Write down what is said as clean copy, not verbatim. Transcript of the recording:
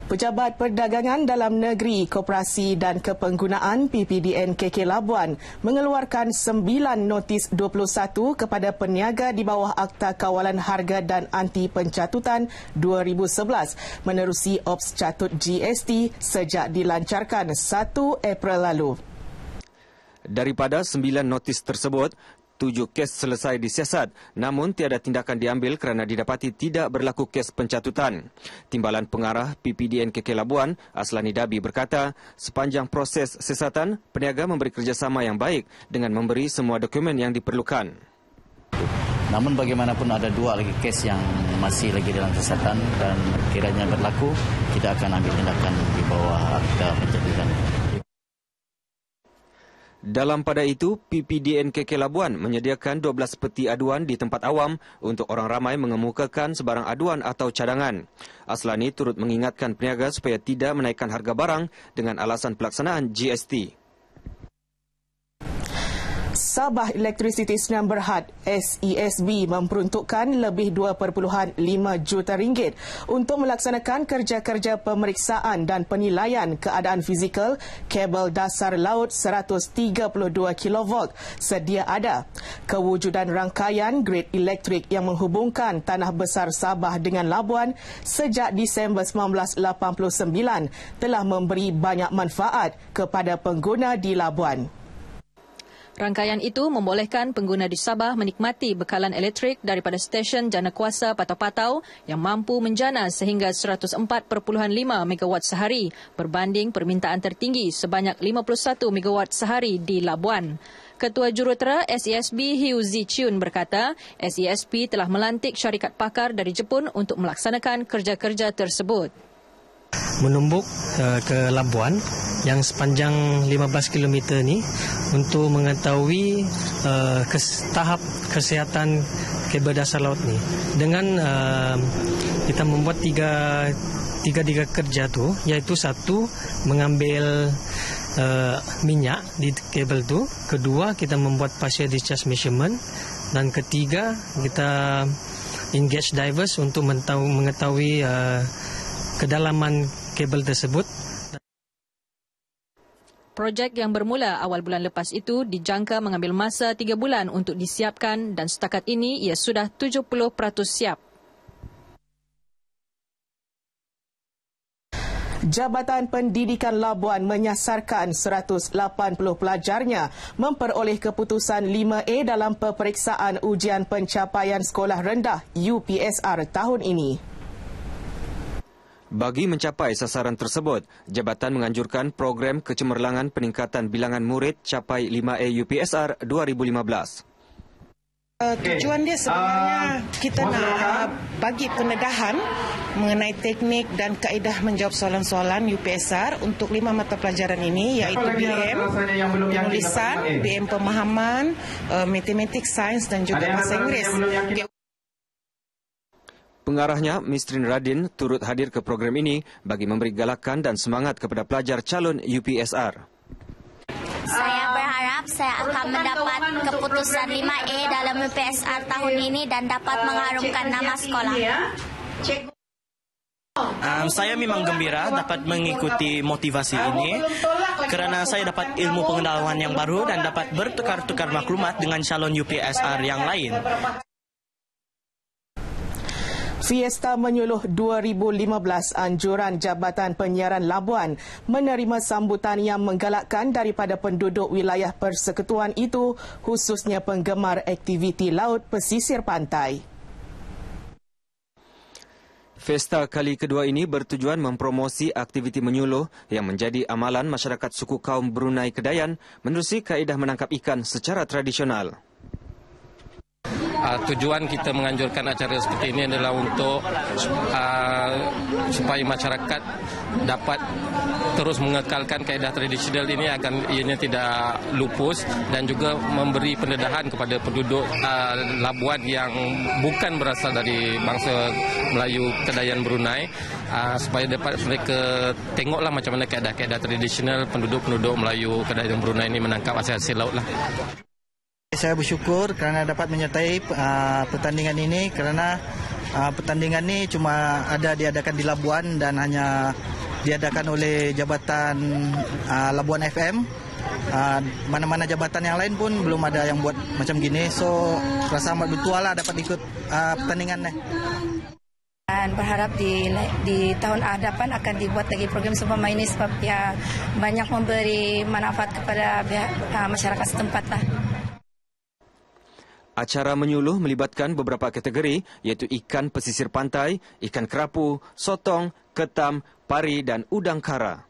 Pejabat Perdagangan Dalam Negeri, Koperasi dan Kepenggunaan PPDN KK Labuan mengeluarkan 9 notis 21 kepada peniaga di bawah Akta Kawalan Harga dan Anti Pencatutan 2011 menerusi Ops Catut GST sejak dilancarkan 1 April lalu. Daripada 9 notis tersebut, 7 kes selesai disiasat, namun tiada tindakan diambil kerana didapati tidak berlaku kes pencatutan. Timbalan Pengarah PPDN KK Labuan, Aslani Dabi berkata, sepanjang proses siasatan, peniaga memberi kerjasama yang baik dengan memberi semua dokumen yang diperlukan. Namun bagaimanapun ada 2 lagi kes yang masih lagi dalam siasatan dan kiranya berlaku, kita akan ambil tindakan di bawah Akta Pencatutan. Dalam pada itu, PPDN KK Labuan menyediakan 12 peti aduan di tempat awam untuk orang ramai mengemukakan sebarang aduan atau cadangan. Aslani turut mengingatkan peniaga supaya tidak menaikkan harga barang dengan alasan pelaksanaan GST. Sabah Electricity Sdn Bhd SESB memperuntukkan lebih 2.5 juta ringgit untuk melaksanakan kerja-kerja pemeriksaan dan penilaian keadaan fizikal kabel dasar laut 132 kV sedia ada. Kewujudan rangkaian grid elektrik yang menghubungkan Tanah Besar Sabah dengan Labuan sejak Disember 1989 telah memberi banyak manfaat kepada pengguna di Labuan. Rangkaian itu membolehkan pengguna di Sabah menikmati bekalan elektrik daripada stesen jana kuasa Patau-Patau yang mampu menjana sehingga 104.5 megawatt sehari berbanding permintaan tertinggi sebanyak 51 megawatt sehari di Labuan. Ketua Jurutera SESB Hiu Zichun berkata, SESB telah melantik syarikat pakar dari Jepun untuk melaksanakan kerja-kerja tersebut. Menumbuk ke Labuan yang sepanjang 15 km ni untuk mengetahui tahap kesihatan kabel dasar laut ni. Dengan kita membuat tiga kerja tu, iaitu satu mengambil minyak di kabel tu, kedua kita membuat partial discharge measurement dan ketiga kita engage divers untuk mengetahui kedalaman kabel tersebut. Projek yang bermula awal bulan lepas itu dijangka mengambil masa 3 bulan untuk disiapkan dan setakat ini ia sudah 70% siap. Jabatan Pendidikan Labuan menyasarkan 180 pelajarnya memperoleh keputusan 5A dalam peperiksaan ujian pencapaian sekolah rendah UPSR tahun ini. Bagi mencapai sasaran tersebut, jabatan menganjurkan program kecemerlangan peningkatan bilangan murid capai 5A UPSR 2015. Tujuan dia sebenarnya kita nak bagi pendedahan mengenai teknik dan kaedah menjawab soalan-soalan UPSR untuk 5 mata pelajaran ini, iaitu BM, penulisan, BM pemahaman, matematik, sains dan juga bahasa Inggeris. Pengarahnya, Mistrin Radin, turut hadir ke program ini bagi memberi galakan dan semangat kepada pelajar calon UPSR. Saya berharap saya akan mendapat keputusan 5A dalam UPSR tahun ini dan dapat mengharumkan nama sekolah. Saya memang gembira dapat mengikuti motivasi ini kerana saya dapat ilmu pengetahuan yang baru dan dapat bertukar-tukar maklumat dengan calon UPSR yang lain. Fiesta Menyuluh 2015 anjuran Jabatan Penyiaran Labuan menerima sambutan yang menggalakkan daripada penduduk wilayah persekutuan itu, khususnya penggemar aktiviti laut pesisir pantai. Fiesta kali kedua ini bertujuan mempromosi aktiviti menyuluh yang menjadi amalan masyarakat suku kaum Brunei Kedayan menerusi kaedah menangkap ikan secara tradisional. Tujuan kita menganjurkan acara seperti ini adalah untuk supaya masyarakat dapat terus mengekalkan kaedah tradisional ini agar ianya tidak lupus dan juga memberi pendedahan kepada penduduk Labuan yang bukan berasal dari bangsa Melayu Kedayan Brunei supaya dapat mereka tengoklah macam mana kaedah-kaedah tradisional penduduk-penduduk Melayu Kedayan Brunei ini menangkap hasil-hasil laut lah. Saya bersyukur kerana dapat menyertai pertandingan ini kerana pertandingan ini cuma ada diadakan di Labuan dan hanya diadakan oleh Jabatan Labuan FM. Mana-mana jabatan yang lain pun belum ada yang buat macam gini. So rasa amat bertuah lah dapat ikut pertandingan ni. Dan berharap di tahun hadapan akan dibuat lagi program seumpama ini sebab ya banyak memberi manfaat kepada masyarakat setempat lah. Acara menyuluh melibatkan beberapa kategori iaitu ikan pesisir pantai, ikan kerapu, sotong, ketam, pari dan udang kara.